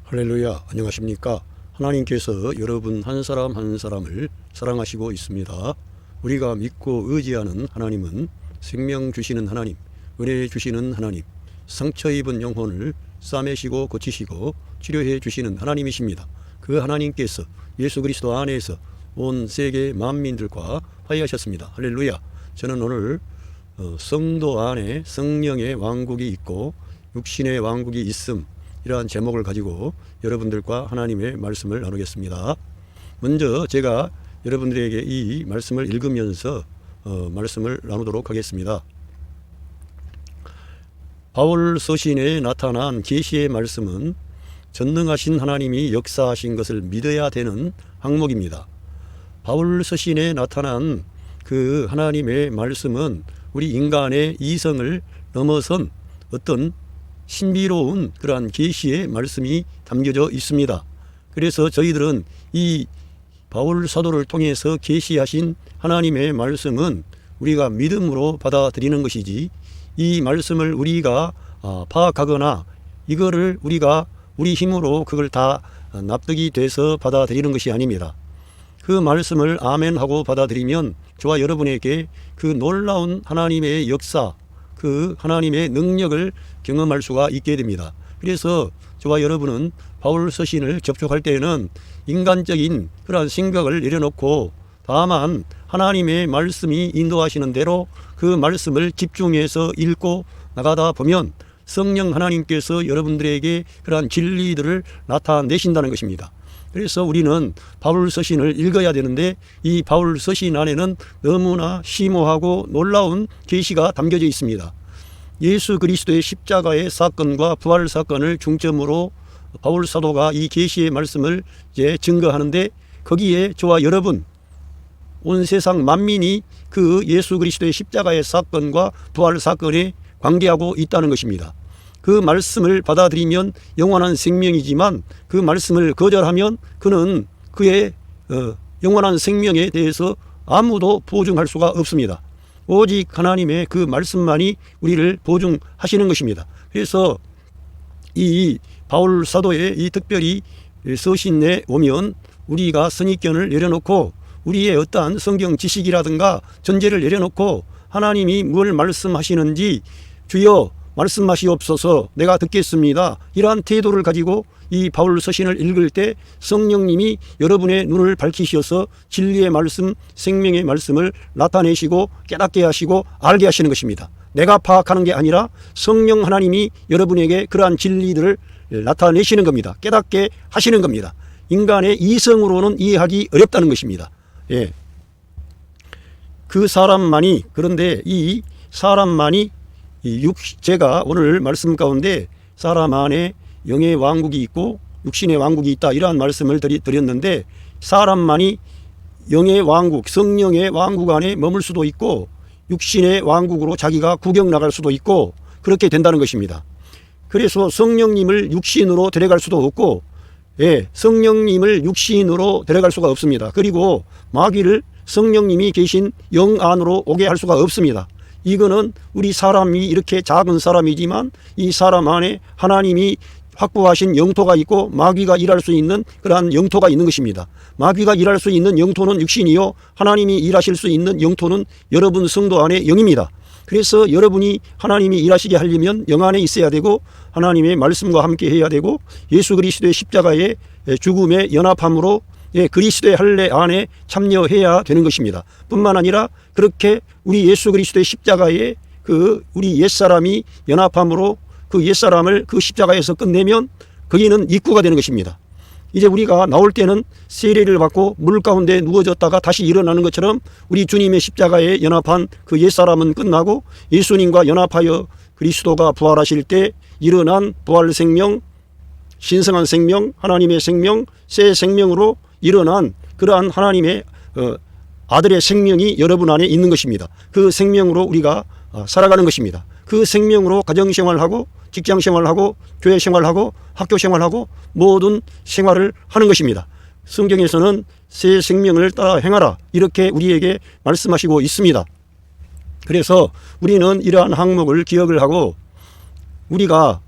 할렐루야, 안녕하십니까? 하나님께서 여러분 한 사람 한 사람을 사랑하시고 있습니다. 우리가 믿고 의지하는 하나님은 생명 주시는 하나님, 은혜 주시는 하나님, 상처 입은 영혼을 싸매시고 고치시고 치료해 주시는 하나님이십니다. 그 하나님께서 예수 그리스도 안에서 온 세계 만민들과 화해하셨습니다. 할렐루야. 저는 오늘 성도 안에 성령의 왕국이 있고 육신의 왕국이 있음, 이러한 제목을 가지고 여러분들과 하나님의 말씀을 나누겠습니다. 먼저 제가 여러분들에게 이 말씀을 읽으면서 말씀을 나누도록 하겠습니다. 바울 서신에 나타난 계시의 말씀은 전능하신 하나님이 역사하신 것을 믿어야 되는 항목입니다. 바울 서신에 나타난 그 하나님의 말씀은 우리 인간의 이성을 넘어선 어떤 신비로운 그러한 계시의 말씀이 담겨져 있습니다. 그래서 저희들은 이 바울 사도를 통해서 계시하신 하나님의 말씀은 우리가 믿음으로 받아들이는 것이지, 이 말씀을 우리가 파악하거나 이거를 우리가 우리 힘으로 그걸 다 납득이 돼서 받아들이는 것이 아닙니다. 그 말씀을 아멘하고 받아들이면 저와 여러분에게 그 놀라운 하나님의 역사, 그 하나님의 능력을 경험할 수가 있게 됩니다. 그래서 저와 여러분은 바울 서신을 접촉할 때에는 인간적인 그러한 생각을 내려놓고 다만 하나님의 말씀이 인도하시는 대로 그 말씀을 집중해서 읽고 나가다 보면 성령 하나님께서 여러분들에게 그러한 진리들을 나타내신다는 것입니다. 그래서 우리는 바울 서신을 읽어야 되는데, 이 바울 서신 안에는 너무나 심오하고 놀라운 계시가 담겨져 있습니다. 예수 그리스도의 십자가의 사건과 부활 사건을 중점으로 바울 사도가 이 계시의 말씀을 이제 증거하는데, 거기에 저와 여러분 온 세상 만민이 그 예수 그리스도의 십자가의 사건과 부활 사건에 관계하고 있다는 것입니다. 그 말씀을 받아들이면 영원한 생명이지만 그 말씀을 거절하면 그는 그의 영원한 생명에 대해서 아무도 보증할 수가 없습니다. 오직 하나님의 그 말씀만이 우리를 보증하시는 것입니다. 그래서 이 바울 사도의 이 특별히 서신에 오면 우리가 선입견을 내려놓고 우리의 어떠한 성경 지식이라든가 전제를 내려놓고 하나님이 뭘 말씀하시는지 주여 말씀하시옵소서 내가 듣겠습니다, 이러한 태도를 가지고 이 바울 서신을 읽을 때 성령님이 여러분의 눈을 밝히셔서 진리의 말씀, 생명의 말씀을 나타내시고 깨닫게 하시고 알게 하시는 것입니다. 내가 파악하는 게 아니라 성령 하나님이 여러분에게 그러한 진리들을 나타내시는 겁니다. 깨닫게 하시는 겁니다. 인간의 이성으로는 이해하기 어렵다는 것입니다. 예. 그 사람만이, 그런데 이 사람만이 제가 오늘 말씀 가운데 사람 안에 영의 왕국이 있고 육신의 왕국이 있다, 이러한 말씀을 드렸는데, 사람만이 영의 왕국, 성령의 왕국 안에 머물 수도 있고 육신의 왕국으로 자기가 구경 나갈 수도 있고 그렇게 된다는 것입니다. 그래서 성령님을 육신으로 데려갈 수도 없고, 성령님을 육신으로 데려갈 수가 없습니다. 그리고 마귀를 성령님이 계신 영 안으로 오게 할 수가 없습니다. 이거는 우리 사람이 이렇게 작은 사람이지만 이 사람 안에 하나님이 확보하신 영토가 있고 마귀가 일할 수 있는 그러한 영토가 있는 것입니다. 마귀가 일할 수 있는 영토는 육신이요, 하나님이 일하실 수 있는 영토는 여러분 성도 안에 영입니다. 그래서 여러분이 하나님이 일하시게 하려면 영 안에 있어야 되고 하나님의 말씀과 함께 해야 되고 예수 그리스도의 십자가의 죽음의 연합함으로 그리스도의 할례 안에 참여해야 되는 것입니다. 뿐만 아니라 그렇게 우리 예수 그리스도의 십자가에 그 우리 옛사람이 연합함으로 그 옛사람을 그 십자가에서 끝내면 거기는 입구가 되는 것입니다. 이제 우리가 나올 때는 세례를 받고 물 가운데 누워졌다가 다시 일어나는 것처럼 우리 주님의 십자가에 연합한 그 옛사람은 끝나고 예수님과 연합하여 그리스도가 부활하실 때 일어난 부활 생명, 신성한 생명, 하나님의 생명, 새 생명으로 일어난 그러한 하나님의 아들의 생명이 여러분 안에 있는 것입니다. 그 생명으로 우리가 살아가는 것입니다. 그 생명으로 가정생활하고 직장생활하고 교회생활하고 학교생활하고 모든 생활을 하는 것입니다. 성경에서는 새 생명을 따라 행하라, 이렇게 우리에게 말씀하시고 있습니다. 그래서 우리는 이러한 항목을 기억을 하고 우리가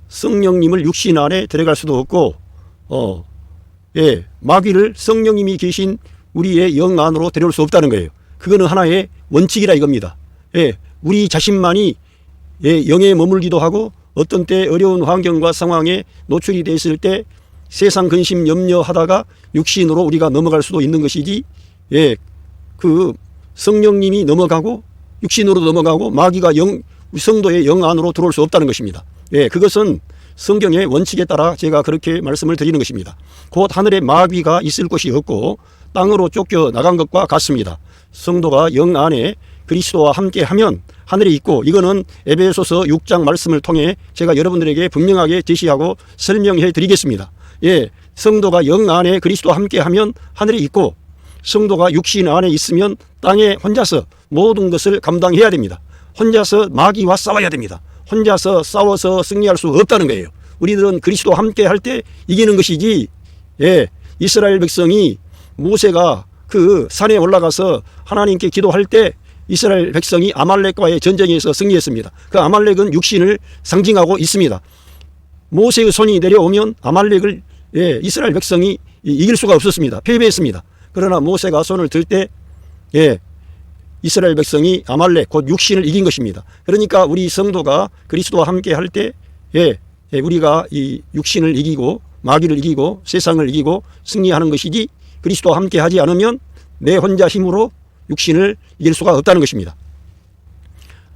성령님을 육신 안에 데려갈 수도 없고, 마귀를 성령님이 계신 우리의 영 안으로 데려올 수 없다는 거예요. 그거는 하나의 원칙이라 이겁니다. 우리 자신만이 영에 머물기도 하고, 어떤 때 어려운 환경과 상황에 노출이 되어 있을 때 세상 근심 염려하다가 육신으로 우리가 넘어갈 수도 있는 것이지, 그 성령님이 넘어가고 육신으로 넘어가고 마귀가 성도의 영 안으로 들어올 수 없다는 것입니다. 그것은 성경의 원칙에 따라 제가 그렇게 말씀을 드리는 것입니다. 곧 하늘에 마귀가 있을 곳이 없고 땅으로 쫓겨 나간 것과 같습니다. 성도가 영 안에 그리스도와 함께 하면 하늘에 있고, 이거는 에베소서 6장 말씀을 통해 제가 여러분들에게 분명하게 제시하고 설명해 드리겠습니다. 성도가 영 안에 그리스도와 함께 하면 하늘에 있고, 성도가 육신 안에 있으면 땅에 혼자서 모든 것을 감당해야 됩니다. 혼자서 마귀와 싸워야 됩니다. 혼자서 싸워서 승리할 수 없다는 거예요. 우리들은 그리스도와 함께 할 때 이기는 것이지, 이스라엘 백성이 모세가 그 산에 올라가서 하나님께 기도할 때 이스라엘 백성이 아말렉과의 전쟁에서 승리했습니다. 그 아말렉은 육신을 상징하고 있습니다. 모세의 손이 내려오면 아말렉을 이스라엘 백성이 이길 수가 없었습니다. 패배했습니다. 그러나 모세가 손을 들 때 이스라엘 백성이 아말렉 곧 육신을 이긴 것입니다. 그러니까 우리 성도가 그리스도와 함께 할 때 우리가 이 육신을 이기고 마귀를 이기고 세상을 이기고 승리하는 것이지, 그리스도와 함께 하지 않으면 내 혼자 힘으로 육신을 이길 수가 없다는 것입니다.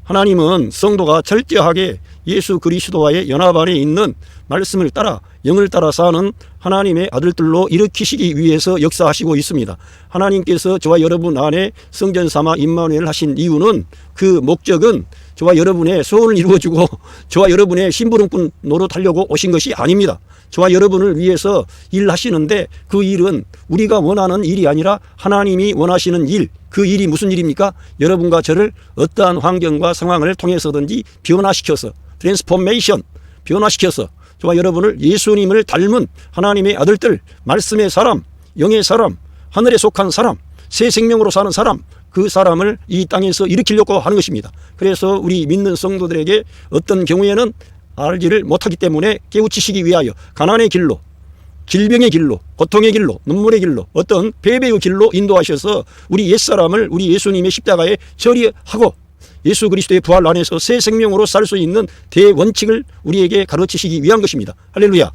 하나님은 성도가 철저하게 예수 그리스도와의 연합 안에 있는 말씀을 따라 영을 따라 사는 하나님의 아들들로 일으키시기 위해서 역사하시고 있습니다. 하나님께서 저와 여러분 안에 성전 삼아 임마누엘 하신 이유는, 그 목적은 저와 여러분의 소원을 이루어주고 저와 여러분의 심부름꾼 노릇하려고 오신 것이 아닙니다. 저와 여러분을 위해서 일하시는데, 그 일은 우리가 원하는 일이 아니라 하나님이 원하시는 일, 그 일이 무슨 일입니까? 여러분과 저를 어떠한 환경과 상황을 통해서든지 변화시켜서, 트랜스포메이션, 변화시켜서 저와 여러분을 예수님을 닮은 하나님의 아들들, 말씀의 사람, 영의 사람, 하늘에 속한 사람, 새 생명으로 사는 사람, 그 사람을 이 땅에서 일으키려고 하는 것입니다. 그래서 우리 믿는 성도들에게 어떤 경우에는 알지를 못하기 때문에 깨우치시기 위하여 가난의 길로, 질병의 길로, 고통의 길로, 눈물의 길로, 어떤 패배의 길로 인도하셔서 우리 옛사람을 우리 예수님의 십자가에 처리하고 예수 그리스도의 부활 안에서 새 생명으로 살 수 있는 대원칙을 우리에게 가르치시기 위한 것입니다. 할렐루야.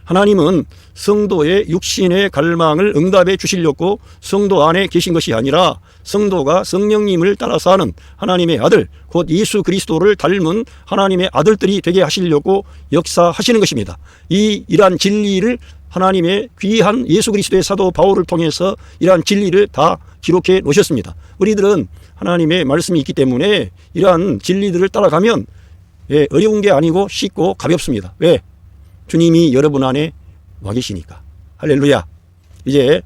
하나님은 성도의 육신의 갈망을 응답해 주시려고 성도 안에 계신 것이 아니라, 성도가 성령님을 따라 사는 하나님의 아들, 곧 예수 그리스도를 닮은 하나님의 아들들이 되게 하시려고 역사하시는 것입니다. 이러한 진리를 하나님의 귀한 예수 그리스도의 사도 바울을 통해서 이러한 진리를 다 기록해 놓으셨습니다. 우리들은 하나님의 말씀이 있기 때문에 이러한 진리들을 따라가면 어려운 게 아니고 쉽고 가볍습니다. 왜? 주님이 여러분 안에 와 계시니까. 할렐루야. 이제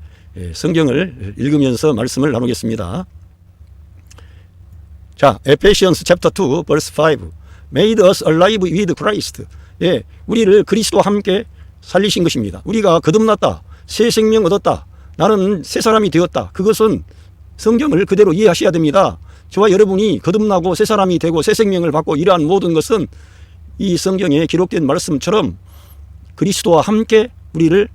성경을 읽으면서 말씀을 나누겠습니다. 자, Ephesians chapter 2 verse 5. Made us alive with Christ. 우리를 그리스도와 함께 살리신 것입니다. 우리가 거듭났다, 새 생명 얻었다, 나는 새 사람이 되었다. 그것은 성경을 그대로 이해하셔야 됩니다. 저와 여러분이 거듭나고 새 사람이 되고 새 생명을 받고 이러한 모든 것은 이 성경에 기록된 말씀처럼 그리스도와 함께 우리를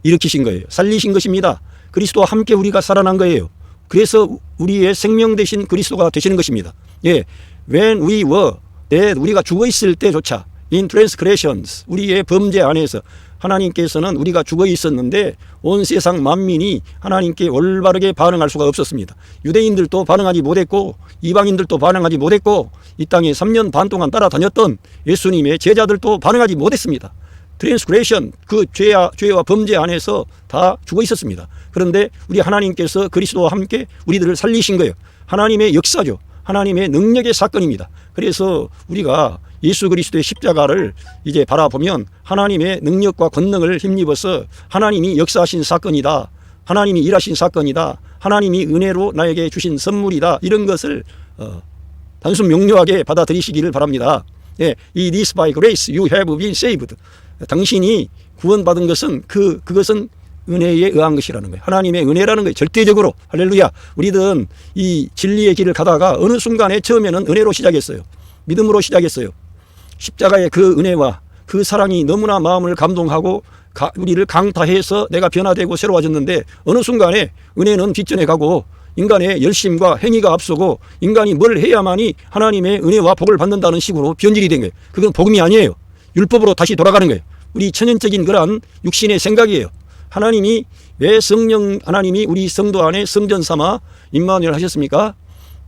일으키신 거예요. 살리신 것입니다. 그리스도와 함께 우리가 살아난 거예요. 그래서 우리의 생명 되신 그리스도가 되시는 것입니다. When we were dead, 우리가 죽어 있을 때조차 in transgressions, 우리의 범죄 안에서 하나님께서는 우리가 죽어 있었는데 온 세상 만민이 하나님께 올바르게 반응할 수가 없었습니다. 유대인들도 반응하지 못했고 이방인들도 반응하지 못했고 이 땅에 3년 반 동안 따라다녔던 예수님의 제자들도 반응하지 못했습니다. 트랜스그레이션, 그 죄와 범죄 안에서 다 죽어 있었습니다. 그런데 우리 하나님께서 그리스도와 함께 우리들을 살리신 거예요. 하나님의 역사죠. 하나님의 능력의 사건입니다. 그래서 우리가 예수 그리스도의 십자가를 이제 바라보면 하나님의 능력과 권능을 힘입어서 하나님이 역사하신 사건이다, 하나님이 일하신 사건이다, 하나님이 은혜로 나에게 주신 선물이다, 이런 것을 단순 명료하게 받아들이시기를 바랍니다. It is by grace you have been saved. 당신이 구원받은 것은 그것은 은혜에 의한 것이라는 거예요. 하나님의 은혜라는 거예요. 절대적으로. 할렐루야. 우리들은 이 진리의 길을 가다가 어느 순간에 처음에는 은혜로 시작했어요. 믿음으로 시작했어요. 십자가의 그 은혜와 그 사랑이 너무나 마음을 감동하고 우리를 강타해서 내가 변화되고 새로워졌는데 어느 순간에 은혜는 뒷전에 가고 인간의 열심과 행위가 앞서고 인간이 뭘 해야만이 하나님의 은혜와 복을 받는다는 식으로 변질이 된 거예요. 그건 복음이 아니에요. 율법으로 다시 돌아가는 거예요. 우리 천연적인 그러한 육신의 생각이에요. 하나님이 왜 성령 하나님이 우리 성도 안에 성전 삼아 임마누엘 하셨습니까?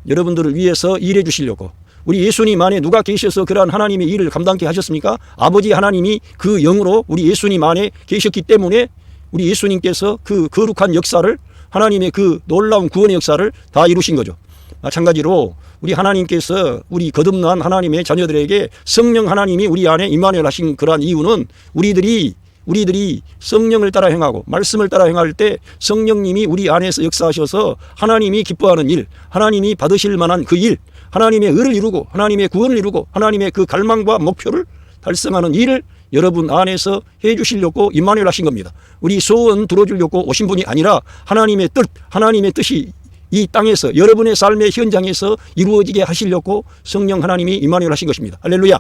여러분들을 위해서 일해 주시려고. 우리 예수님 안에 누가 계셔서 그러한 하나님의 일을 감당케 하셨습니까? 아버지 하나님이 그 영으로 우리 예수님 안에 계셨기 때문에 우리 예수님께서 그 거룩한 역사를 하나님의 그 놀라운 구원의 역사를 다 이루신 거죠. 마찬가지로 우리 하나님께서 우리 거듭난 하나님의 자녀들에게 성령 하나님이 우리 안에 임마누엘 하신 그러한 이유는 우리들이 성령을 따라 행하고 말씀을 따라 행할 때 성령님이 우리 안에서 역사하셔서 하나님이 기뻐하는 일, 하나님이 받으실 만한 그 일, 하나님의 의를 이루고 하나님의 구원을 이루고 하나님의 그 갈망과 목표를 달성하는 일을 여러분 안에서 해 주시려고 임마누엘 하신 겁니다. 우리 소원 들어주려고 오신 분이 아니라 하나님의 뜻, 하나님의 뜻이 이 땅에서 여러분의 삶의 현장에서 이루어지게 하시려고 성령 하나님이 임마누엘 하신 것입니다. 할렐루야.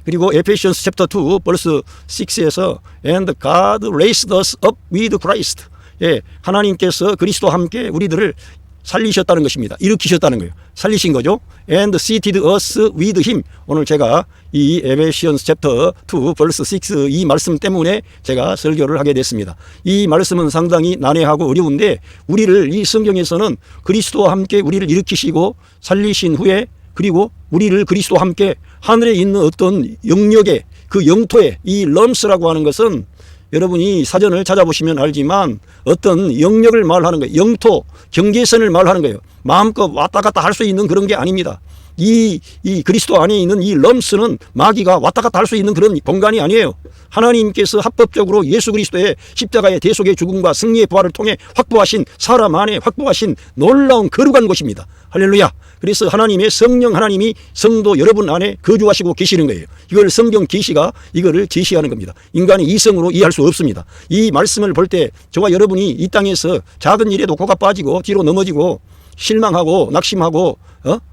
그리고 에페시언스 챕터 2 벌스 6에서 And God raised us up with Christ. 예, 하나님께서 그리스도와 함께 우리들을 살리셨다는 것입니다. 일으키셨다는 거예요. 살리신 거죠. And seated us with him. 오늘 제가 이 에페시언스 챕터 2 벌스 6 이 말씀 때문에 제가 설교를 하게 됐습니다. 이 말씀은 상당히 난해하고 어려운데 우리를 이 성경에서는 그리스도와 함께 우리를 일으키시고 살리신 후에 그리고 우리를 그리스도와 함께 하늘에 있는 어떤 영역에 그 영토에 이 럼스라고 하는 것은 여러분이 사전을 찾아보시면 알지만 어떤 영역을 말하는 거예요. 영토, 경계선을 말하는 거예요. 마음껏 왔다 갔다 할 수 있는 그런 게 아닙니다. 이 그리스도 안에 있는 이 럼스는 마귀가 왔다 갔다 할 수 있는 그런 공간이 아니에요. 하나님께서 합법적으로 예수 그리스도의 십자가의 대속의 죽음과 승리의 부활을 통해 확보하신 사람 안에 확보하신 놀라운 거룩한 곳입니다. 할렐루야. 그래서 하나님의 성령 하나님이 성도 여러분 안에 거주하시고 계시는 거예요. 이걸 성경 계시가 이거를 제시하는 겁니다. 인간이 이성으로 이해할 수 없습니다. 이 말씀을 볼 때 저와 여러분이 이 땅에서 작은 일에도 코가 빠지고 뒤로 넘어지고 실망하고 낙심하고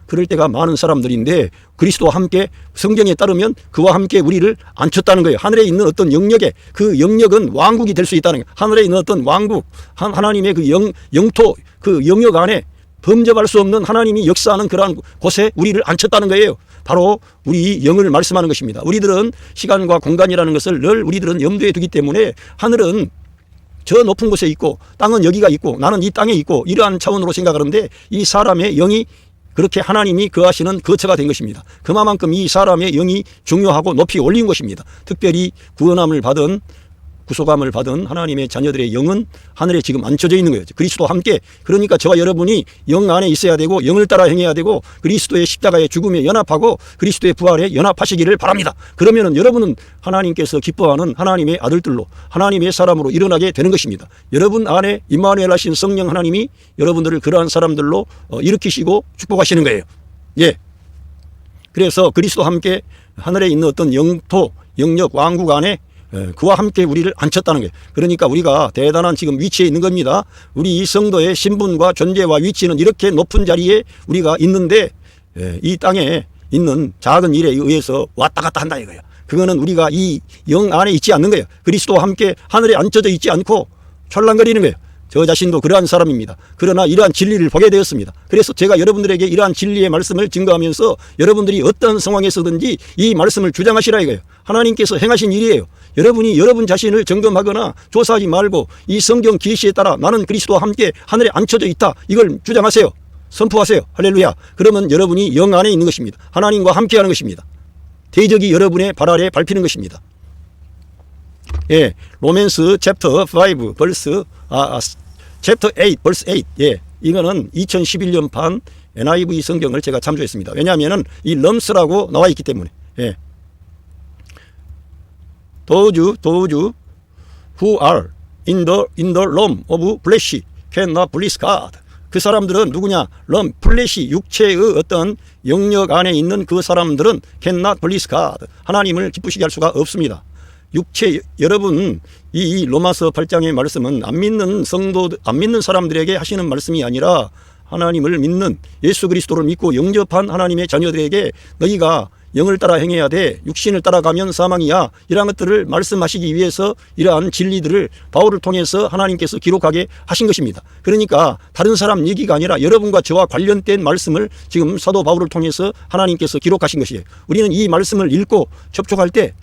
그럴 때가 많은 사람들인데 그리스도와 함께 성경에 따르면 그와 함께 우리를 앉혔다는 거예요. 하늘에 있는 어떤 영역에 그 영역은 왕국이 될 수 있다는 거예요. 하늘에 있는 어떤 왕국 하나님의 그 영토 그 영역 안에 범접할 수 없는 하나님이 역사하는 그러한 곳에 우리를 앉혔다는 거예요. 바로 우리 영을 말씀하는 것입니다. 우리들은 시간과 공간이라는 것을 늘 우리들은 염두에 두기 때문에 하늘은 저 높은 곳에 있고 땅은 여기가 있고 나는 이 땅에 있고 이러한 차원으로 생각하는데 이 사람의 영이 그렇게 하나님이 거하시는 거처가 된 것입니다. 그만큼 이 사람의 영이 중요하고 높이 올린 것입니다. 특별히 구원함을 받은 구속함을 받은 하나님의 자녀들의 영은 하늘에 지금 앉혀져 있는 거예요. 그리스도와 함께. 그러니까 저와 여러분이 영 안에 있어야 되고 영을 따라 행해야 되고 그리스도의 십자가의 죽음에 연합하고 그리스도의 부활에 연합하시기를 바랍니다. 그러면은 여러분은 하나님께서 기뻐하는 하나님의 아들들로 하나님의 사람으로 일어나게 되는 것입니다. 여러분 안에 임마누엘 하신 성령 하나님이 여러분들을 그러한 사람들로 일으키시고 축복하시는 거예요. 예. 그래서 그리스도와 함께 하늘에 있는 어떤 영토, 영역, 왕국 안에 그와 함께 우리를 앉혔다는 거예요. 그러니까 우리가 대단한 지금 위치에 있는 겁니다. 우리 이 성도의 신분과 존재와 위치는 이렇게 높은 자리에 우리가 있는데 이 땅에 있는 작은 일에 의해서 왔다 갔다 한다 이거예요. 그거는 우리가 이 영 안에 있지 않는 거예요. 그리스도와 함께 하늘에 앉혀져 있지 않고 촐랑거리는 거예요. 저 자신도 그러한 사람입니다. 그러나 이러한 진리를 보게 되었습니다. 그래서 제가 여러분들에게 이러한 진리의 말씀을 증거하면서 여러분들이 어떤 상황에서든지 이 말씀을 주장하시라 이거예요. 하나님께서 행하신 일이에요. 여러분이 여러분 자신을 점검하거나 조사하지 말고 이 성경 계시에 따라 나는 그리스도와 함께 하늘에 앉혀져 있다. 이걸 주장하세요. 선포하세요. 할렐루야. 그러면 여러분이 영 안에 있는 것입니다. 하나님과 함께하는 것입니다. 대적이 여러분의 발 아래 밟히는 것입니다. 예, 로맨스 챕터 5 벌스 챕터 8 벌스 8. 예, 이거는 2011년판 NIV 성경을 제가 참조했습니다. 왜냐하면은 이 럼스라고 나와 있기 때문에. 예. Those who are in the realm of flesh cannot please God. 그 사람들은 누구냐? 플래시 육체의 어떤 영역 안에 있는 그 사람들은 cannot please God. 하나님을 기쁘시게 할 수가 없습니다. 육체 여러분 이 로마서 8장의 말씀은 안 믿는 사람들에게 하시는 말씀이 아니라 하나님을 믿는 예수 그리스도를 믿고 영접한 하나님의 자녀들에게 너희가 영을 따라 행해야 돼. 육신을 따라가면 사망이야. 이러한 것들을 말씀하시기 위해서 이러한 진리들을 바울을 통해서 하나님께서 기록하게 하신 것입니다. 그러니까 다른 사람 얘기가 아니라 여러분과 저와 관련된 말씀을 지금 사도 바울을 통해서 하나님께서 기록하신 것이에요. 우리는 이 말씀을 읽고 접촉할 때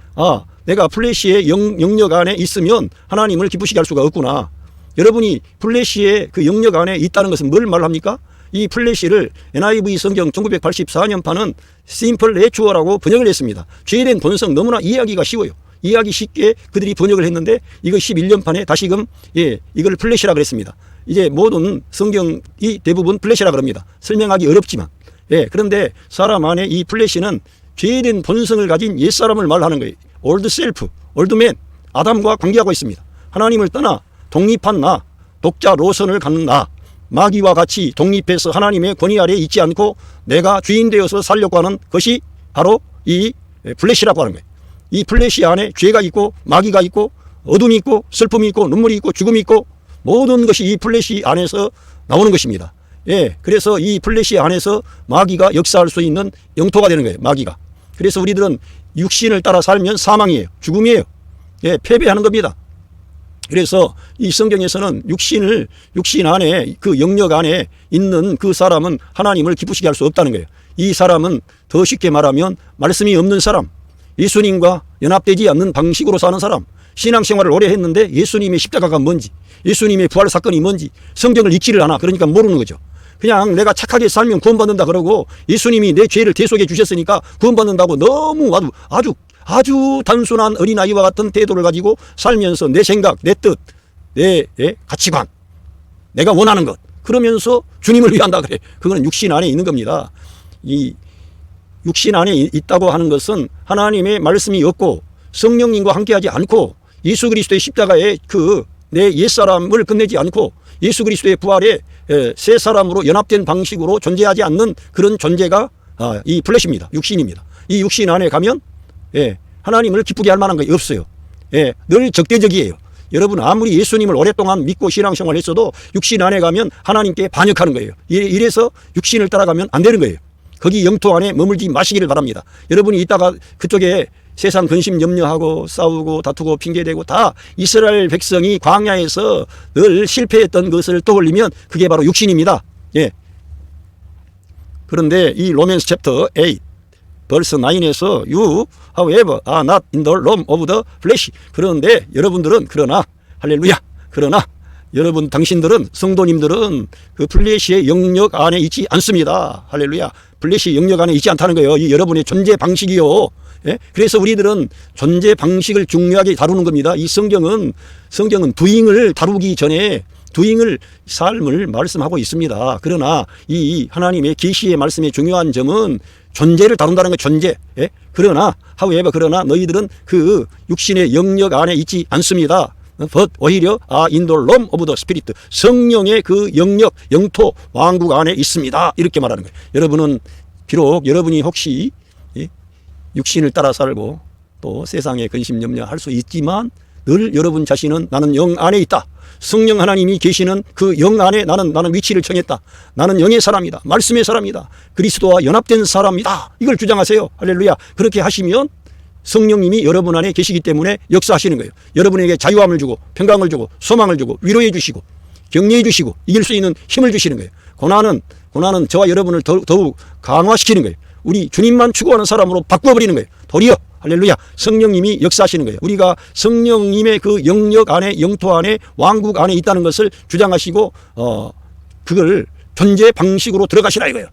내가 플래시의 영역 안에 있으면 하나님을 기쁘시게 할 수가 없구나. 여러분이 플래시의 그 영역 안에 있다는 것은 뭘 말합니까? 이 플래시를 NIV 성경 1984년판은 심플 내추어라고 번역을 했습니다. 죄된 본성 너무나 이해하기가 쉬워요. 이해하기 쉽게 그들이 번역을 했는데 이거 11년판에 다시금 이걸 플래시라 그랬습니다. 이제 모든 성경이 대부분 플래시라 그럽니다. 설명하기 어렵지만. 그런데 사람 안에 이 플래시는 죄된 본성을 가진 옛사람을 말하는 거예요. 올드 셀프, 올드맨, 아담과 관계하고 있습니다. 하나님을 떠나 독립한 나, 독자로선을 갖는 나, 마귀와 같이 독립해서 하나님의 권위 아래에 있지 않고 내가 주인 되어서 살려고 하는 것이 바로 이 플래시라고 하는 거예요. 이 플래시 안에 죄가 있고 마귀가 있고 어둠이 있고 슬픔이 있고 눈물이 있고 죽음이 있고 모든 것이 이 플래시 안에서 나오는 것입니다. 그래서 이 플래시 안에서 마귀가 역사할 수 있는 영토가 되는 거예요. 마귀가. 그래서 우리들은 육신을 따라 살면 사망이에요. 죽음이에요. 패배하는 겁니다. 그래서 이 성경에서는 육신 안에 그 영역 안에 있는 그 사람은 하나님을 기쁘시게 할 수 없다는 거예요. 이 사람은 더 쉽게 말하면 말씀이 없는 사람, 예수님과 연합되지 않는 방식으로 사는 사람, 신앙생활을 오래 했는데 예수님의 십자가가 뭔지, 예수님의 부활 사건이 뭔지 성경을 읽지를 않아. 그러니까 모르는 거죠. 그냥 내가 착하게 살면 구원받는다 그러고 예수님이 내 죄를 대속해 주셨으니까 구원받는다고 너무 아주 단순한 어린아이와 같은 태도를 가지고 살면서 내 생각, 내 뜻, 내 가치관, 내가 원하는 것 그러면서 주님을 위한다 그래. 그거는 육신 안에 있는 겁니다. 이 육신 안에 있다고 하는 것은 하나님의 말씀이 없고 성령님과 함께하지 않고 예수 그리스도의 십자가에 그 내 옛사람을 끝내지 않고 예수 그리스도의 부활에 새 사람으로 연합된 방식으로 존재하지 않는 그런 존재가 이 플래시입니다. 육신입니다. 이 육신 안에 가면 하나님을 기쁘게 할 만한 게 없어요. 늘 적대적이에요. 여러분 아무리 예수님을 오랫동안 믿고 신앙생활을 했어도 육신 안에 가면 하나님께 반역하는 거예요. 이래서 육신을 따라가면 안 되는 거예요. 거기 영토 안에 머물지 마시기를 바랍니다. 여러분이 이따가 그쪽에 세상 근심 염려하고 싸우고 다투고 핑계대고 다 이스라엘 백성이 광야에서 늘 실패했던 것을 떠올리면 그게 바로 육신입니다. 그런데 이 로맨스 챕터 8 벌스 9에서 You however are not in the realm of the flesh. 그런데 여러분들은 그러나 할렐루야 그러나 여러분 당신들은 성도님들은 그 플래시의 영역 안에 있지 않습니다. 할렐루야. 플래시 영역 안에 있지 않다는 거예요. 이 여러분의 존재 방식이요. 그래서 우리들은 존재 방식을 중요하게 다루는 겁니다. 이 성경은 두잉을 다루기 전에 두잉을 삶을 말씀하고 있습니다. 그러나 이 하나님의 계시의 말씀의 중요한 점은 존재를 다룬다는 거 존재. 그러나 그러나 너희들은 그 육신의 영역 안에 있지 않습니다. but 오히려 in the realm of the spirit 성령의 그 영역 영토 왕국 안에 있습니다. 이렇게 말하는 거예요. 여러분은 비록 여러분이 혹시 육신을 따라 살고 또 세상에 근심 염려할 수 있지만 늘 여러분 자신은 나는 영 안에 있다. 성령 하나님이 계시는 그 영 안에 나는 위치를 정했다. 나는 영의 사람이다. 말씀의 사람이다. 그리스도와 연합된 사람이다. 이걸 주장하세요. 할렐루야. 그렇게 하시면 성령님이 여러분 안에 계시기 때문에 역사하시는 거예요. 여러분에게 자유함을 주고 평강을 주고 소망을 주고 위로해 주시고 격려해 주시고 이길 수 있는 힘을 주시는 거예요. 고난은 저와 여러분을 더욱 강화시키는 거예요. 우리 주님만 추구하는 사람으로 바꿔버리는 거예요. 도리어 할렐루야 성령님이 역사하시는 거예요. 우리가 성령님의 그 영역 안에 영토 안에 왕국 안에 있다는 것을 주장하시고 그걸 존재 방식으로 들어가시라 이거예요.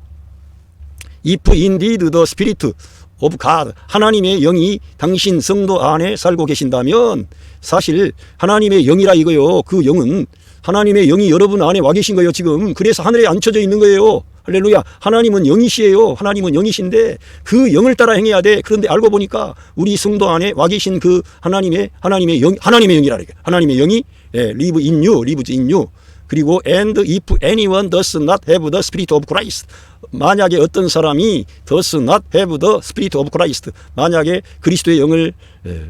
If indeed the Spirit of God 하나님의 영이 당신 성도 안에 살고 계신다면 사실 하나님의 영이라 이거요. 그 영은 하나님의 영이 여러분 안에 와 계신 거예요. 지금 그래서 하늘에 앉혀져 있는 거예요. 할렐루야. 하나님은 영이시에요. 하나님은 영이신데 그 영을 따라 행해야 돼. 그런데 알고 보니까 우리 성도 안에 와 계신 그 하나님의 영이라 이게. 하나님의 영이 lives in you. 그리고 and if anyone does not have the spirit of Christ. 만약에 어떤 사람이 does not have the spirit of Christ. 만약에 그리스도의 영을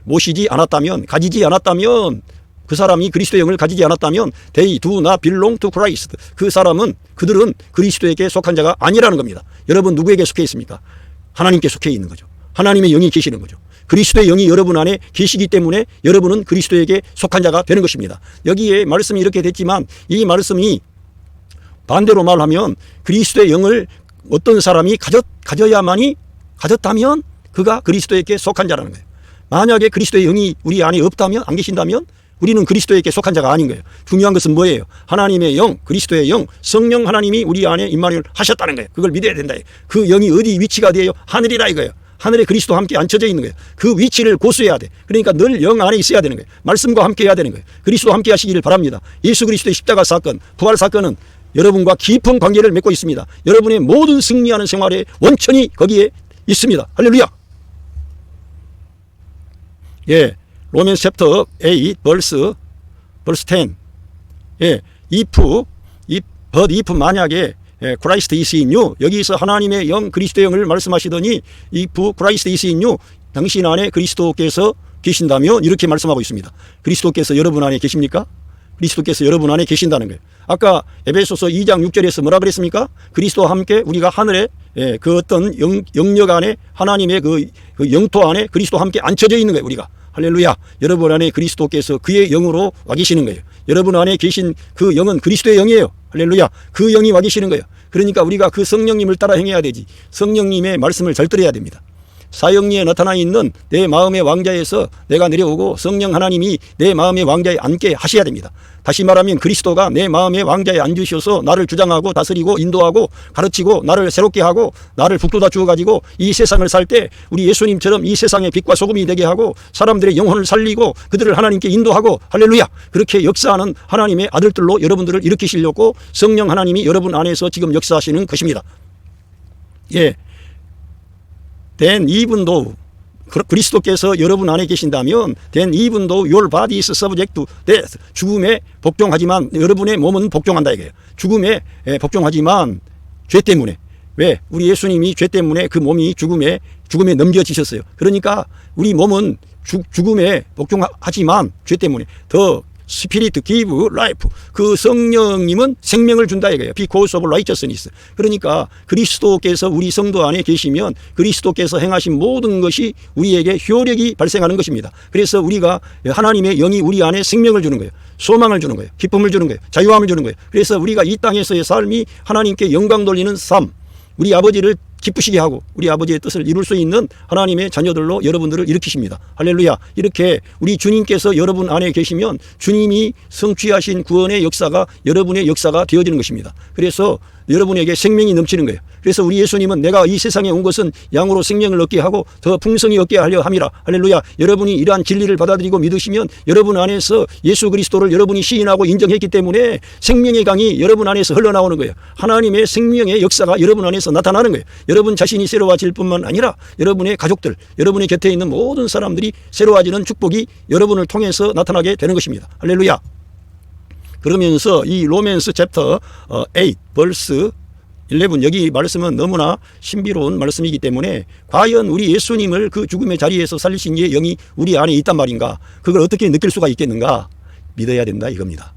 모시지 않았다면 가지지 않았다면 그 사람이 그리스도의 영을 가지지 않았다면 they do not belong to Christ. 그들은 그리스도에게 속한 자가 아니라는 겁니다. 여러분 누구에게 속해 있습니까? 하나님께 속해 있는 거죠. 하나님의 영이 계시는 거죠. 그리스도의 영이 여러분 안에 계시기 때문에 여러분은 그리스도에게 속한 자가 되는 것입니다. 여기에 말씀이 이렇게 됐지만 이 말씀이 반대로 말하면 그리스도의 영을 어떤 사람이 가져야만이 가졌다면 그가 그리스도에게 속한 자라는 거예요. 만약에 그리스도의 영이 우리 안에 없다면, 안 계신다면 우리는 그리스도에게 속한 자가 아닌 거예요. 중요한 것은 뭐예요? 하나님의 영, 그리스도의 영, 성령 하나님이 우리 안에 임마누엘 하셨다는 거예요. 그걸 믿어야 된다. 그 영이 어디 위치가 돼요? 하늘이라 이거예요. 하늘에 그리스도와 함께 앉혀져 있는 거예요. 그 위치를 고수해야 돼. 그러니까 늘 영 안에 있어야 되는 거예요. 말씀과 함께 해야 되는 거예요. 그리스도와 함께 하시기를 바랍니다. 예수 그리스도의 십자가 사건, 부활 사건은 여러분과 깊은 관계를 맺고 있습니다. 여러분의 모든 승리하는 생활의 원천이 거기에 있습니다. 할렐루야. 예, 로맨스 챕터 8 verse 10. 예, if 만약에 Christ is in you, 여기서 하나님의 영, 그리스도의 영을 말씀하시더니 if Christ is in you, 당신 안에 그리스도께서 계신다면 이렇게 말씀하고 있습니다. 그리스도께서 여러분 안에 계십니까? 그리스도께서 여러분 안에 계신다는 거예요. 아까 에베소서 2장 6절에서 뭐라 그랬습니까? 그리스도와 함께 우리가 하늘에 그 어떤 영역 안에 하나님의 그 영토 안에 그리스도와 함께 앉혀져 있는 거예요. 우리가. 할렐루야. 여러분 안에 그리스도께서 그의 영으로 와 계시는 거예요. 여러분 안에 계신 그 영은 그리스도의 영이에요. 할렐루야. 그 영이 와 계시는 거예요. 그러니까 우리가 그 성령님을 따라 행해야 되지. 성령님의 말씀을 잘 들어야 됩니다. 사형리에 나타나 있는 내 마음의 왕자에서 내가 내려오고 성령 하나님이 내 마음의 왕자에 앉게 하셔야 됩니다. 다시 말하면 그리스도가 내 마음의 왕자에 앉으셔서 나를 주장하고 다스리고 인도하고 가르치고 나를 새롭게 하고 나를 북돋아 주어가지고 이 세상을 살 때 우리 예수님처럼 이 세상의 빛과 소금이 되게 하고 사람들의 영혼을 살리고 그들을 하나님께 인도하고 할렐루야. 그렇게 역사하는 하나님의 아들들로 여러분들을 일으키시려고 성령 하나님이 여러분 안에서 지금 역사하시는 것입니다. 예. Then even though 그리스도께서 여러분 안에 계신다면 then even though your body is subject to death, 죽음에 복종하지만 여러분의 몸은 복종한다 이거예요. 죽음에 복종하지만 죄 때문에. 왜? 우리 예수님이 죄 때문에 그 몸이 죽음에 넘겨지셨어요. 그러니까 우리 몸은 죽음에 복종하지만 죄 때문에 더 Spirit give life. 그 성령님은 생명을 준다 이거예요. Because of righteousness. 그러니까 그리스도께서 우리 성도 안에 계시면 그리스도께서 행하신 모든 것이 우리에게 효력이 발생하는 것입니다. 그래서 우리가 하나님의 영이 우리 안에 생명을 주는 거예요. 소망을 주는 거예요. 기쁨을 주는 거예요. 자유함을 주는 거예요. 그래서 우리가 이 땅에서의 삶이 하나님께 영광 돌리는 삶, 우리 아버지를 기쁘시게 하고 우리 아버지의 뜻을 이룰 수 있는 하나님의 자녀들로 여러분들을 일으키십니다. 할렐루야. 이렇게 우리 주님께서 여러분 안에 계시면 주님이 성취하신 구원의 역사가 여러분의 역사가 되어지는 것입니다. 그래서 여러분에게 생명이 넘치는 거예요. 그래서 우리 예수님은 내가 이 세상에 온 것은 양으로 생명을 얻게 하고 더 풍성히 얻게 하려 함이라. 할렐루야. 여러분이 이러한 진리를 받아들이고 믿으시면 여러분 안에서 예수 그리스도를 여러분이 시인하고 인정했기 때문에 생명의 강이 여러분 안에서 흘러나오는 거예요. 하나님의 생명의 역사가 여러분 안에서 나타나는 거예요. 여러분 자신이 새로워질 뿐만 아니라 여러분의 가족들, 여러분의 곁에 있는 모든 사람들이 새로워지는 축복이 여러분을 통해서 나타나게 되는 것입니다. 할렐루야. 그러면서 이 로맨스 챕터 8 verse 11, 여기 말씀은 너무나 신비로운 말씀이기 때문에 과연 우리 예수님을 그 죽음의 자리에서 살리신 이의 영이 우리 안에 있단 말인가? 그걸 어떻게 느낄 수가 있겠는가? 믿어야 된다 이겁니다.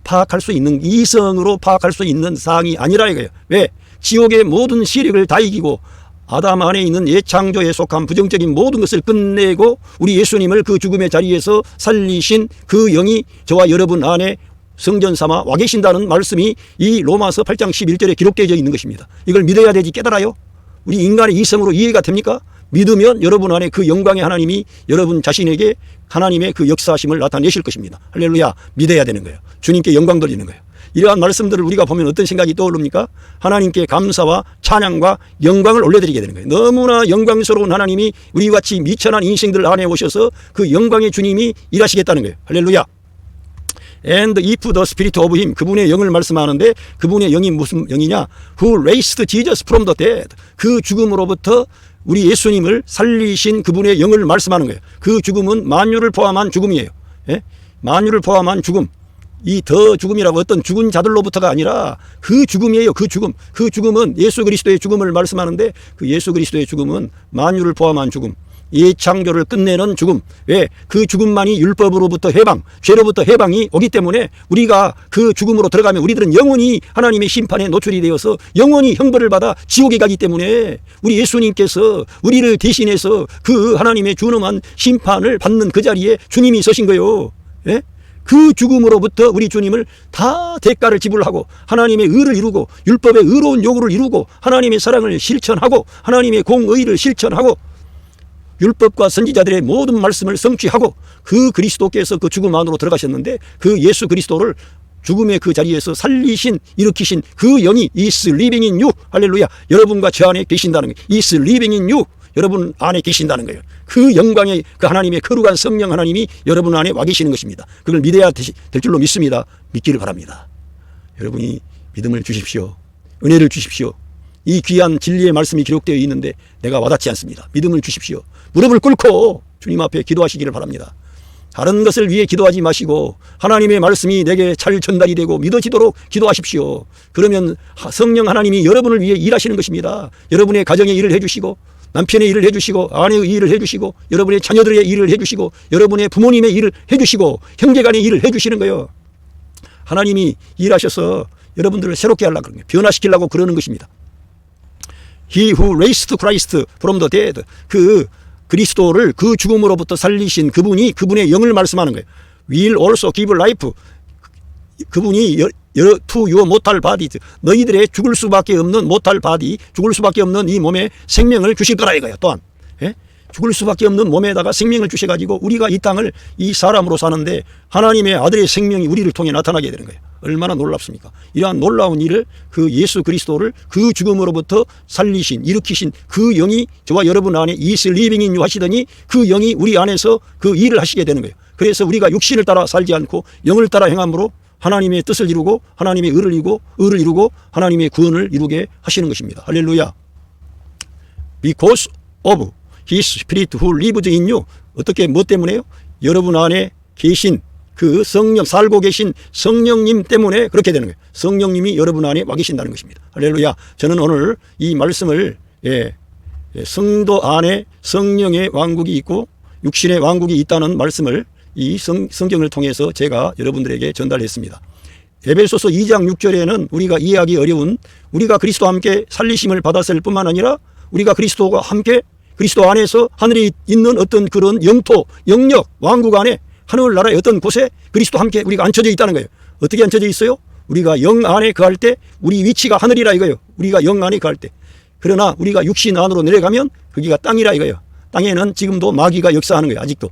파악할 수 있는, 이성으로 파악할 수 있는 사항이 아니라 이거예요. 왜? 지옥의 모든 세력을 다 이기고 아담 안에 있는 예창조에 속한 부정적인 모든 것을 끝내고 우리 예수님을 그 죽음의 자리에서 살리신 그 영이 저와 여러분 안에 성전 삼아 와 계신다는 말씀이 이 로마서 8장 11절에 기록되어 있는 것입니다. 이걸 믿어야 되지 깨달아요? 우리 인간의 이성으로 이해가 됩니까? 믿으면 여러분 안에 그 영광의 하나님이 여러분 자신에게 하나님의 그 역사하심을 나타내실 것입니다. 할렐루야. 믿어야 되는 거예요. 주님께 영광 돌리는 거예요. 이러한 말씀들을 우리가 보면 어떤 생각이 떠오릅니까? 하나님께 감사와 찬양과 영광을 올려드리게 되는 거예요. 너무나 영광스러운 하나님이 우리 같이 미천한 인생들 안에 오셔서 그 영광의 주님이 일하시겠다는 거예요. 할렐루야. And if the spirit of him, 그분의 영을 말씀하는데 그분의 영이 무슨 영이냐? Who raised Jesus from the dead. 그 죽음으로부터 우리 예수님을 살리신 그분의 영을 말씀하는 거예요. 그 죽음은 만유를 포함한 죽음이에요. 예? 만유를 포함한 죽음. 이 더 죽음이라고 어떤 죽은 자들로부터가 아니라 그 죽음이에요. 그 죽음. 그 죽음은 예수 그리스도의 죽음을 말씀하는데 그 예수 그리스도의 죽음은 만유를 포함한 죽음. 이 창조를 끝내는 죽음. 왜? 그 죽음만이 율법으로부터 해방, 죄로부터 해방이 오기 때문에 우리가 그 죽음으로 들어가면 우리들은 영원히 하나님의 심판에 노출이 되어서 영원히 형벌을 받아 지옥에 가기 때문에 우리 예수님께서 우리를 대신해서 그 하나님의 준엄한 심판을 받는 그 자리에 주님이 서신 거예요. 예? 그 죽음으로부터 우리 주님을 다 대가를 지불하고 하나님의 의를 이루고 율법의 의로운 요구를 이루고 하나님의 사랑을 실천하고 하나님의 공의를 실천하고 율법과 선지자들의 모든 말씀을 성취하고 그 그리스도께서 그 죽음 안으로 들어가셨는데 그 예수 그리스도를 죽음의 그 자리에서 살리신 일으키신 그 영이 is living in you. 할렐루야. 여러분과 저 안에 계신다는 거예요. is living in you. 여러분 안에 계신다는 거예요. 그 영광의 그 하나님의 거룩한 성령 하나님이 여러분 안에 와 계시는 것입니다. 그걸 믿어야 될 줄로 믿습니다. 믿기를 바랍니다. 여러분이 믿음을 주십시오. 은혜를 주십시오. 이 귀한 진리의 말씀이 기록되어 있는데 내가 와닿지 않습니다. 믿음을 주십시오. 무릎을 꿇고 주님 앞에 기도하시기를 바랍니다. 다른 것을 위해 기도하지 마시고 하나님의 말씀이 내게 잘 전달이 되고 믿어지도록 기도하십시오. 그러면 성령 하나님이 여러분을 위해 일하시는 것입니다. 여러분의 가정의 일을 해주시고 남편의 일을 해주시고 아내의 일을 해주시고 여러분의 자녀들의 일을 해주시고 여러분의 부모님의 일을 해주시고 형제간의 일을 해주시는 거예요. 하나님이 일하셔서 여러분들을 새롭게 하려고 그러는 거예요. 변화시키려고 그러는 것입니다. He who raised Christ from the dead. 그 그리스도를 그 죽음으로부터 살리신 그분이 그분의 영을 말씀하는 거예요. Will also give life. 그분이 to your mortal bodies. 너희들의 죽을 수밖에 없는 mortal body, 죽을 수밖에 없는 이 몸에 생명을 주실 거라 이거예요. 또한 예? 죽을 수밖에 없는 몸에다가 생명을 주셔가지고 우리가 이 땅을 이 사람으로 사는데 하나님의 아들의 생명이 우리를 통해 나타나게 되는 거예요. 얼마나 놀랍습니까? 이러한 놀라운 일을 그 예수 그리스도를 그 죽음으로부터 살리신 일으키신 그 영이 저와 여러분 안에 is living in you 하시더니 그 영이 우리 안에서 그 일을 하시게 되는 거예요. 그래서 우리가 육신을 따라 살지 않고 영을 따라 행함으로 하나님의 뜻을 이루고 하나님의 의를 이루고 하나님의 구원을 이루게 하시는 것입니다. 할렐루야. Because of His Spirit who lives in you. 어떻게 뭐 때문에요? 여러분 안에 계신 그 성령, 살고 계신 성령님 때문에 그렇게 되는 거예요. 성령님이 여러분 안에 와 계신다는 것입니다. 할렐루야. 저는 오늘 이 말씀을 성도 안에 성령의 왕국이 있고 육신의 왕국이 있다는 말씀을 이 성경을 통해서 제가 여러분들에게 전달했습니다. 에베소서 2장 6절에는 우리가 이해하기 어려운 우리가 그리스도와 함께 살리심을 받았을 뿐만 아니라 우리가 그리스도와 함께 그리스도 안에서 하늘에 있는 어떤 그런 영토, 영역, 왕국 안에 하늘나라의 어떤 곳에 그리스도와 함께 우리가 앉혀져 있다는 거예요. 어떻게 앉혀져 있어요? 우리가 영 안에 거할 때 우리 위치가 하늘이라 이거예요. 우리가 영 안에 거할 때. 그러나 우리가 육신 안으로 내려가면 거기가 땅이라 이거예요. 땅에는 지금도 마귀가 역사하는 거예요. 아직도.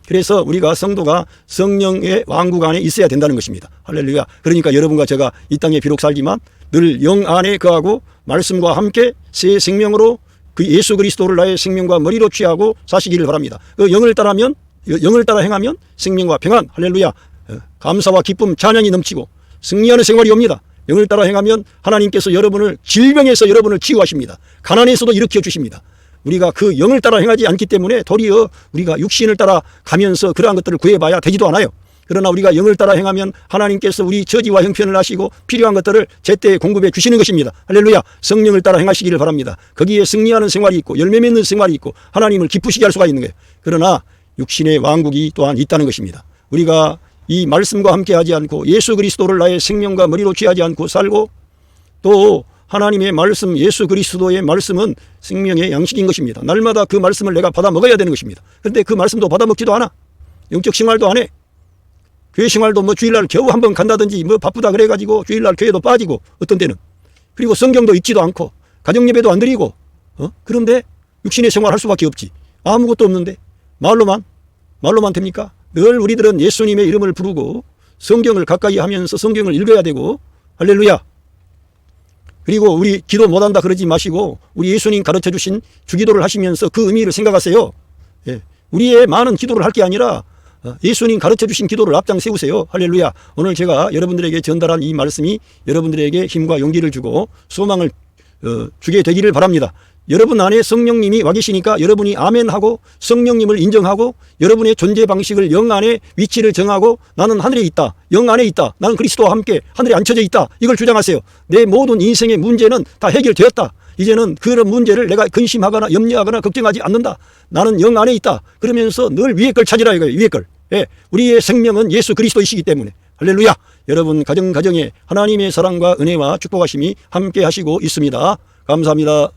그래서 우리가 성도가 성령의 왕국 안에 있어야 된다는 것입니다. 할렐루야. 그러니까 여러분과 제가 이 땅에 비록 살지만 늘 영 안에 거하고 말씀과 함께 새 생명으로 그 예수 그리스도를 나의 생명과 머리로 취하고 사시기를 바랍니다. 그 영을 따라 행하면 생명과 평안, 할렐루야, 감사와 기쁨, 찬양이 넘치고 승리하는 생활이 옵니다. 영을 따라 행하면 하나님께서 여러분을 질병에서 여러분을 치유하십니다. 가난에서도 일으켜 주십니다. 우리가 그 영을 따라 행하지 않기 때문에 도리어 우리가 육신을 따라 가면서 그러한 것들을 구해봐야 되지도 않아요. 그러나 우리가 영을 따라 행하면 하나님께서 우리 처지와 형편을 아시고 필요한 것들을 제때 공급해 주시는 것입니다. 할렐루야. 성령을 따라 행하시기를 바랍니다. 거기에 승리하는 생활이 있고 열매 맺는 생활이 있고 하나님을 기쁘시게 할 수가 있는 거예요. 그러나 육신의 왕국이 또한 있다는 것입니다. 우리가 이 말씀과 함께 하지 않고 예수 그리스도를 나의 생명과 머리로 취하지 않고 살고 또 하나님의 말씀, 예수 그리스도의 말씀은 생명의 양식인 것입니다. 날마다 그 말씀을 내가 받아 먹어야 되는 것입니다. 그런데 그 말씀도 받아 먹지도 않아. 영적 생활도 안 해. 교회 생활도 뭐 주일날 겨우 한번 간다든지 뭐 바쁘다 그래가지고 주일날 교회도 빠지고 어떤 때는. 그리고 성경도 읽지도 않고 가정예배도 안 드리고 그런데 육신의 생활 할 수밖에 없지. 아무것도 없는데 말로만 됩니까? 늘 우리들은 예수님의 이름을 부르고 성경을 가까이 하면서 성경을 읽어야 되고 할렐루야. 그리고 우리 기도 못한다 그러지 마시고 우리 예수님 가르쳐 주신 주기도를 하시면서 그 의미를 생각하세요. 예. 우리의 많은 기도를 할 게 아니라 예수님 가르쳐 주신 기도를 앞장 세우세요. 할렐루야. 오늘 제가 여러분들에게 전달한 이 말씀이 여러분들에게 힘과 용기를 주고 소망을 주게 되기를 바랍니다. 여러분 안에 성령님이 와 계시니까 여러분이 아멘하고 성령님을 인정하고 여러분의 존재 방식을 영 안에 위치를 정하고 나는 하늘에 있다. 영 안에 있다. 나는 그리스도와 함께 하늘에 앉혀져 있다. 이걸 주장하세요. 내 모든 인생의 문제는 다 해결되었다. 이제는 그런 문제를 내가 근심하거나 염려하거나 걱정하지 않는다. 나는 영 안에 있다. 그러면서 늘 위에 걸 찾으라 이거예요. 위에 걸. 예, 우리의 생명은 예수 그리스도이시기 때문에. 할렐루야. 여러분 가정에 하나님의 사랑과 은혜와 축복하심이 함께 하시고 있습니다. 감사합니다.